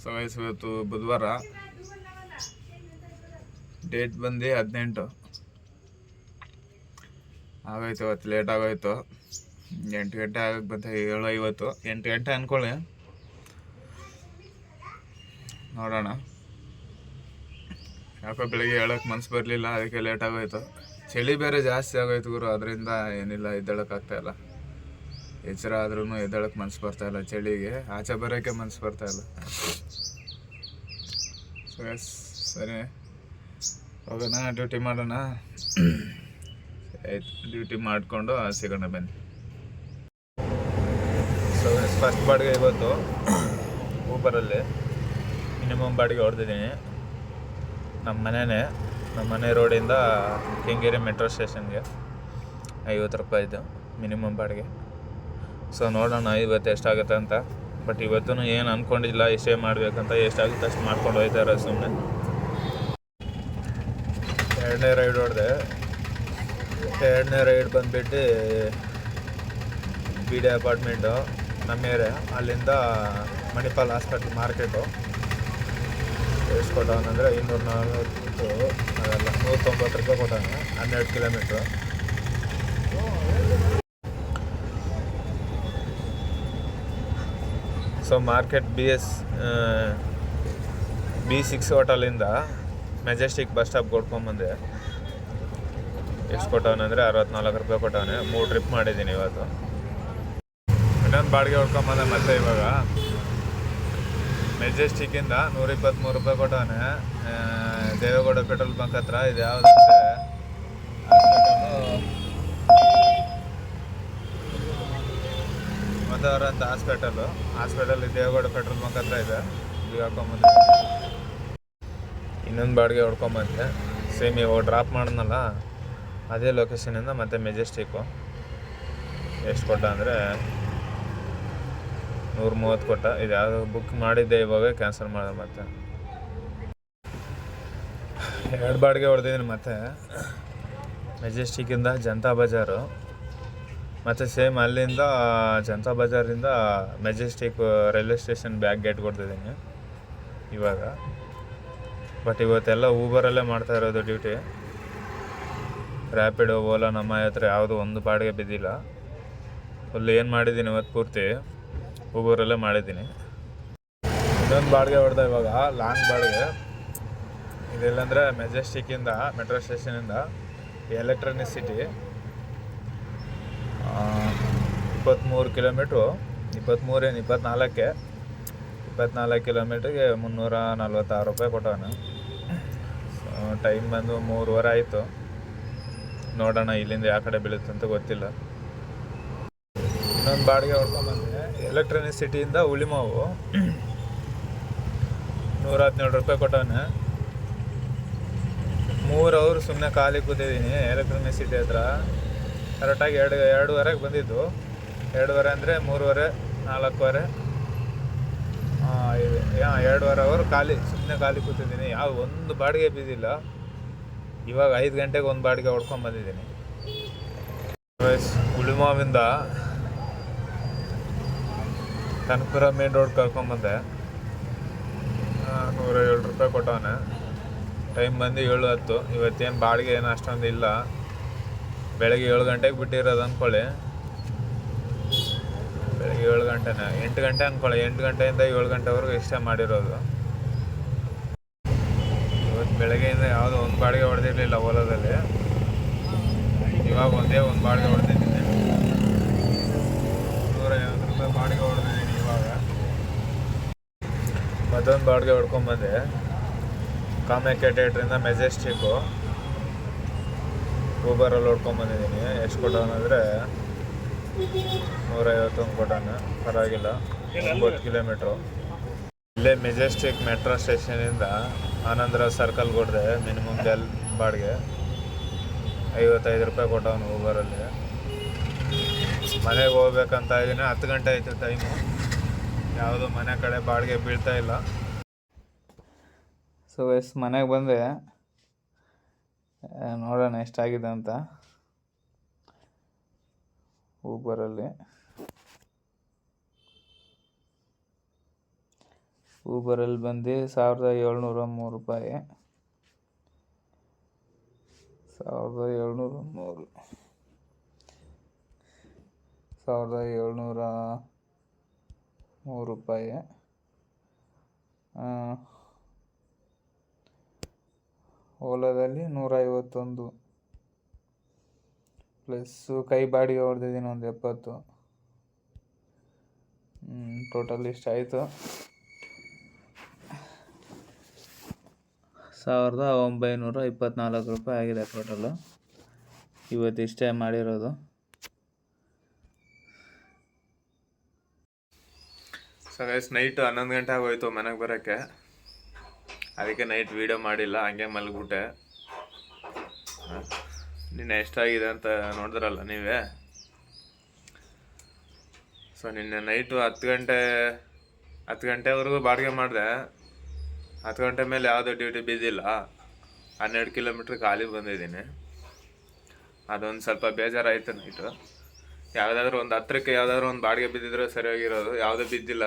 So ಇವತ್ತು ಬುಧವಾರ, date ಬಂದು 18 ಆಗೋಯ್ತು. ಇವತ್ತು ಲೇಟ್ ಆಗೋಯ್ತು. 8 ಗಂಟೆ ಆಗಕ್ಕೆ ಬಂತ, 7:50, 8 ಗಂಟೆ ಅಂದ್ಕೊಳ್ಳಿ. ನೋಡೋಣ. ಯಾಕೋ ಬೆಳಿಗ್ಗೆ ಹೇಳೋಕ್ಕೆ ಮನ್ಸು ಬರಲಿಲ್ಲ, ಅದಕ್ಕೆ ಲೇಟ್ ಆಗೋಯ್ತು. ಚಳಿ ಬೇರೆ ಜಾಸ್ತಿ ಆಗೋಯ್ತು ಗುರು, ಅದರಿಂದ ಏನಿಲ್ಲ, ಎದ್ದೇಳೋಕ್ಕಾಗ್ತಾಯಿಲ್ಲ. ಎಚ್ಚರ ಆದ್ರೂ ಎದ್ದೇಳಕ್ಕೆ ಮನ್ಸು ಬರ್ತಾಯಿಲ್ಲ. ಚಳಿಗೆ ಆಚೆ ಬರೋಕ್ಕೆ ಮನ್ಸು ಬರ್ತಾಯಿಲ್ಲ. ಸರಿ, ಹೋಗೋಣ, ಡ್ಯೂಟಿ ಮಾಡೋಣ. ಆಯ್ತು, ಡ್ಯೂಟಿ ಮಾಡಿಕೊಂಡು ಸಿಗೋಣ ಬನ್ನಿ. ಸೊ ಫಸ್ಟ್ ಬಾಡಿಗೆ ಇವತ್ತು ಊಬರಲ್ಲಿ ಮಿನಿಮಮ್ ಬಾಡಿಗೆ ಹೊಡೆದಿದ್ದೀನಿ. ನಮ್ಮ ಮನೆ ರೋಡಿಂದ ಕೆಂಗೇರಿ ಮೆಟ್ರೋ ಸ್ಟೇಷನ್ಗೆ 50 ರೂಪಾಯಿದು ಮಿನಿಮಮ್ ಬಾಡಿಗೆ. ಸೊ ನೋಡೋಣ ಇವತ್ತು ಎಷ್ಟಾಗುತ್ತೆ ಅಂತ. ಬಟ್ ಇವತ್ತೂ ಏನು ಅಂದ್ಕೊಂಡಿಲ್ಲ ಇಷ್ಟೇ ಮಾಡಬೇಕಂತ. ಎಷ್ಟಾಗುತ್ತೆ ಅಷ್ಟು ಮಾಡ್ಕೊಂಡು ಹೋಗ್ತಾರೆ ಸುಮ್ಮನೆ. ಎರಡನೇ ರೈಡ್ ಹೊಡೆದೆ. ಎರಡನೇ ರೈಡ್ ಬಂದುಬಿಟ್ಟು ಬಿ ಡಿ ಅಪಾರ್ಟ್ಮೆಂಟು ನಮ್ಮ ಏರಿಯಾ. ಅಲ್ಲಿಂದ ಮಣಿಪಾಲ್ ಹಾಸ್ಪಿಟ್ಲ್ ಮಾರ್ಕೆಟು. ಎಷ್ಟು ಕೊಟ್ಟವನಂದರೆ 200-400 ಅದೆಲ್ಲ 190 ರೂಪಾಯಿ ಕೊಟ್ಟವನು. 12 ಕಿಲೋಮೀಟ್ರು. ಸೊ ಮಾರ್ಕೆಟ್ B6 ಹೋಟೆಲಿಂದ ಮೆಜೆಸ್ಟಿಕ್ ಬಸ್ ಸ್ಟಾಪ್ ಕೊಡ್ಕೊಂಬಂದೆ. ಎಷ್ಟು ಕೊಟ್ಟವನಂದರೆ 64 ರೂಪಾಯಿ ಕೊಟ್ಟವನೆ. 3 ಟ್ರಿಪ್ ಮಾಡಿದ್ದೀನಿ ಇವತ್ತು. ಇನ್ನೊಂದು ಬಾಡಿಗೆ ಹೊಡ್ಕೊಂಬಂದೆ ಮತ್ತೆ. ಇವಾಗ ಮೆಜೆಸ್ಟಿಕ್ಕಿಂದ 123 ರೂಪಾಯಿ ಕೊಟ್ಟವನೆ. ದೇವೇಗೌಡ ಪೆಟ್ರೋಲ್ ಬಂಕ್ ಹತ್ರ. ಇದು ಯಾವುದಂದರೆ ಮದವರ ಅಂತ ಹಾಸ್ಪಿಟಲ್ ದೇವೇಗೌಡ ಪೆಟ್ರೋಲ್ ಬಂಕ್ ಹತ್ರ ಇದೆ. ಈಗ ಹಾಕೊಂಬಂದೆ. ಇನ್ನೊಂದು ಬಾಡಿಗೆ ಹೊಡ್ಕೊಂಬಂದೆ. ಸೇಮ್ ಇವಾಗ ಡ್ರಾಪ್ ಮಾಡೋಣಲ್ಲ, ಅದೇ ಲೊಕೇಶನಿಂದ ಮತ್ತೆ ಮೆಜೆಸ್ಟಿಕ್ಕು. ಎಷ್ಟು ಕೊಟ್ಟ ಅಂದರೆ 130 ಕೊಟ್ಟ. ಇದು ಯಾವುದು ಬುಕ್ ಮಾಡಿದ್ದೆ, ಇವಾಗ ಕ್ಯಾನ್ಸಲ್ ಮಾಡಿದೆ. ಮತ್ತೆ 2 ಬಾಡಿಗೆ ಹೊಡೆದಿದ್ದೀನಿ. ಮತ್ತೆ ಮೆಜೆಸ್ಟಿಕ್ಕಿಂದ ಜನತಾ ಬಜಾರು, ಮತ್ತು ಸೇಮ್ ಅಲ್ಲಿಂದ ಜನತಾ ಬಜಾರಿಂದ Majestic railway station back gate ಕೊಡ್ತಿದ್ದೀನಿ ಇವಾಗ. ಬಟ್ ಇವತ್ತೆಲ್ಲ ಊಬರಲ್ಲೇ ಮಾಡ್ತಾ ಇರೋದು ಡ್ಯೂಟಿ. ರ್ಯಾಪಿಡೋ, ಓಲಾ ನಮ್ಮ ಹತ್ರ ಯಾವುದು ಒಂದು ಬಾಡಿಗೆ ಬಿದ್ದಿಲ್ಲ. ಫುಲ್ ಏನು ಮಾಡಿದ್ದೀನಿ ಇವತ್ತು ಪೂರ್ತಿ ಊಬರಲ್ಲೇ ಮಾಡಿದ್ದೀನಿ. ಇನ್ನೊಂದು ಬಾಡಿಗೆ ಹೊಡೆದ ಇವಾಗ, ಲಾಂಗ್ ಬಾಡಿಗೆ. ಇದೆಲ್ಲಂದರೆ ಮೆಜೆಸ್ಟಿಕ್ಕಿಂದ ಮೆಟ್ರೋ ಸ್ಟೇಷನಿಂದ ಎಲೆಕ್ಟ್ರಾನಿಕ್ ಸಿಟಿ 23 ಕಿಲೋಮೀಟ್ರು. 24 ಕಿಲೋಮೀಟ್ರಿಗೆ 346 ರೂಪಾಯಿ ಕೊಟ್ಟವನು. ಟೈಮ್ ಬಂದು 3:15 ಆಯಿತು. ನೋಡೋಣ ಇಲ್ಲಿಂದ ಯಾವ ಕಡೆ ಬೀಳುತ್ತೆ ಅಂತ ಗೊತ್ತಿಲ್ಲ. ಇನ್ನೊಂದು ಬಾಡಿಗೆ ಹೊಡ್ಕೊಂಬಂದೆ ಎಲೆಕ್ಟ್ರಾನಿಕ್ ಸಿಟಿಯಿಂದ ಹುಳಿಮಾವು. 117 ರೂಪಾಯಿ ಕೊಟ್ಟವನೆ. 3 ಅವರ್ ಸುಮ್ಮನೆ ಖಾಲಿ ಕೂತಿದ್ದೀನಿ ಎಲೆಕ್ಟ್ರಾನಿಕ್ ಸಿಟಿ ಹತ್ರ. ಕರೆಕ್ಟಾಗಿ 2:30ಗೆ ಬಂದಿದ್ದು. 2:30 ಅಂದರೆ 3:30, 4:15, 2.5 ಅವರ್ ಸುಮ್ಮನೆ ಖಾಲಿ ಕೂತಿದ್ದೀನಿ. ಯಾವ ಒಂದು ಬಾಡಿಗೆ ಬಿದ್ದಿಲ್ಲ. ಇವಾಗ 5 ಗಂಟೆಗೆ ಒಂದು ಬಾಡಿಗೆ ಹೊಡ್ಕೊಂಬಂದಿದ್ದೀನಿ. ಹುಳಿಮಾವಿಂದ ಕನಕಪುರ ಮೇನ್ ರೋಡ್ ಕರ್ಕೊಂಬಂದೆ. 107 ರೂಪಾಯಿ ಕೊಟ್ಟವನೆ. ಟೈಮ್ ಬಂದು 7:10. ಇವತ್ತೇನು ಬಾಡಿಗೆ ಏನು ಅಷ್ಟೊಂದು ಇಲ್ಲ. ಬೆಳಗ್ಗೆ 7 ಗಂಟೆಗೆ ಬಿಟ್ಟಿರೋದು ಅಂದ್ಕೊಳ್ಳಿ. ಬೆಳಗ್ಗೆ 7 ಗಂಟೆನೇ, 8 ಗಂಟೆ ಅಂದ್ಕೊಳ್ಳಿ. 8 ಗಂಟೆಯಿಂದ 7 ಗಂಟೆವರೆಗೂ ಇಷ್ಟೇ ಮಾಡಿರೋದು. ಇವತ್ತು ಬೆಳಗ್ಗೆಯಿಂದ ಯಾವುದೋ ಒಂದು ಬಾಡಿಗೆ ಹೊಡೆದಿರಲಿಲ್ಲ ಓಲಾದಲ್ಲಿ. ಇವಾಗ ಒಂದೇ ಒಂದು ಬಾಡಿಗೆ ಹೊಡೆದಿದ್ದೀನಿ. 150 ರೂಪಾಯಿ ಬಾಡಿಗೆ ಹೊಡೆದಿದ್ದೀನಿ ಇವಾಗ. ಮತ್ತೊಂದು ಬಾಡಿಗೆ ಹೊಡ್ಕೊಂಬಂದೆ ಕಾಮಾಖ್ಯ ಥಿಯೇಟ್ರಿಂದ ಮೆಜೆಸ್ಟಿಕ್ಕು. ಊಬರಲ್ಲಿ ಹೊಡ್ಕೊಂಬಂದಿದ್ದೀನಿ. ಎಷ್ಟು ಕೊಟ್ಟವನಂದರೆ 151 ಕೊಟ್ಟವನು. ಪರವಾಗಿಲ್ಲ. 9 ಕಿಲೋಮೀಟ್ರು. ಇಲ್ಲೇ ಮೆಜೆಸ್ಟಿಕ್ ಮೆಟ್ರೋ ಸ್ಟೇಷನಿಂದ ಆನಂದರಾವ್ ಸರ್ಕಲ್ಗೆ ಹೊಡೆದೆ. ಮಿನಿಮಮ್ ಬಾಡಿಗೆ 55 ರೂಪಾಯಿ ಕೊಟ್ಟವನು ಊಬರಲ್ಲಿ. ಮನೆಗೆ ಹೋಗ್ಬೇಕಂತ ಇದ್ದೀನಿ. 10 ಗಂಟೆ ಆಯಿತು ಟೈಮು. ಯಾವುದೋ ಮನೆ ಕಡೆ ಬಾಡಿಗೆ ಬೀಳ್ತಾ ಇಲ್ಲ. ಸೊ ಮನೆಗೆ ಬಂದೆ. ನೋಡೋಣ ಎಷ್ಟಾಗಿದೆ ಅಂತ ಊಬರಲ್ಲಿ. ಊಬರಲ್ಲಿ ಬಂದು 1703 ರೂಪಾಯಿ. 1703 ರೂಪಾಯಿ. ಓಲಾದಲ್ಲಿ 151 ಪ್ಲಸ್ಸು ಕೈ ಬಾಡಿಗೆ ಹೊಡೆದಿದ್ದೀನಿ ಒಂದು 70. ಟೋಟಲ್ ಇಷ್ಟ ಆಯಿತು. 1924 ರೂಪಾಯಿ ಆಗಿದೆ ಟೋಟಲು. ಇವತ್ತು ಇಷ್ಟೇ ಮಾಡಿರೋದು. ಸೊ ಗೈಸ್, ನೈಟು 11 ಗಂಟೆ ಆಗೋಯ್ತು ಮನೆಗೆ ಬರೋಕ್ಕೆ. ಅದಕ್ಕೆ ನೈಟ್ ವೀಡಿಯೋ ಮಾಡಿಲ್ಲ, ಹಂಗೆ ಮಲಗ್ಬಿಟ್ಟೆ. ನಿನ್ನೆ ಎಷ್ಟಾಗಿದೆ ಅಂತ ನೋಡಿದ್ರಲ್ಲ ನೀವೇ. ಸೊ ನಿನ್ನೆ ನೈಟು 10 ಗಂಟೆವರೆಗೂ ಬಾಡಿಗೆ ಮಾಡಿದೆ. 10 ಗಂಟೆ ಮೇಲೆ ಯಾವುದೋ ಡ್ಯೂಟಿ ಬಿದ್ದಿಲ್ಲ. 12 ಕಿಲೋಮೀಟ್ರ್ ಖಾಲಿ ಬಂದಿದ್ದೀನಿ. ಅದೊಂದು ಸ್ವಲ್ಪ ಬೇಜಾರಾಯಿತು ನೈಟು. ಯಾವುದಾದ್ರೂ ಒಂದು ಹತ್ರಕ್ಕೆ ಯಾವುದಾದ್ರೂ ಒಂದು ಬಾಡಿಗೆ ಬಿದ್ದಿದ್ರೆ ಸರಿಯಾಗಿರೋದು. ಯಾವುದೂ ಬಿದ್ದಿಲ್ಲ,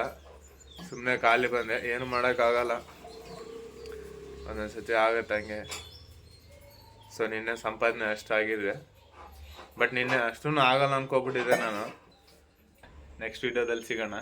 ಸುಮ್ಮನೆ ಖಾಲಿ ಬಂದೆ. ಏನು ಮಾಡೋಕ್ಕಾಗಲ್ಲ, ಒಂದೊಂದು ಸತಿ ಆಗುತ್ತೆ ಹಂಗೆ. ಸೊ ನಿನ್ನೆ ಸಂಪಾದನೆ ಅಷ್ಟಾಗಿದೆ, ಬಟ್ ನಿನ್ನೆ ಅಷ್ಟೂ ಆಗಲ್ಲ ಅಂದ್ಕೊಬಿಟ್ಟಿದ್ದೆ ನಾನು. ನೆಕ್ಸ್ಟ್ ವೀಡಿಯೋದಲ್ಲಿ ಸಿಗೋಣ.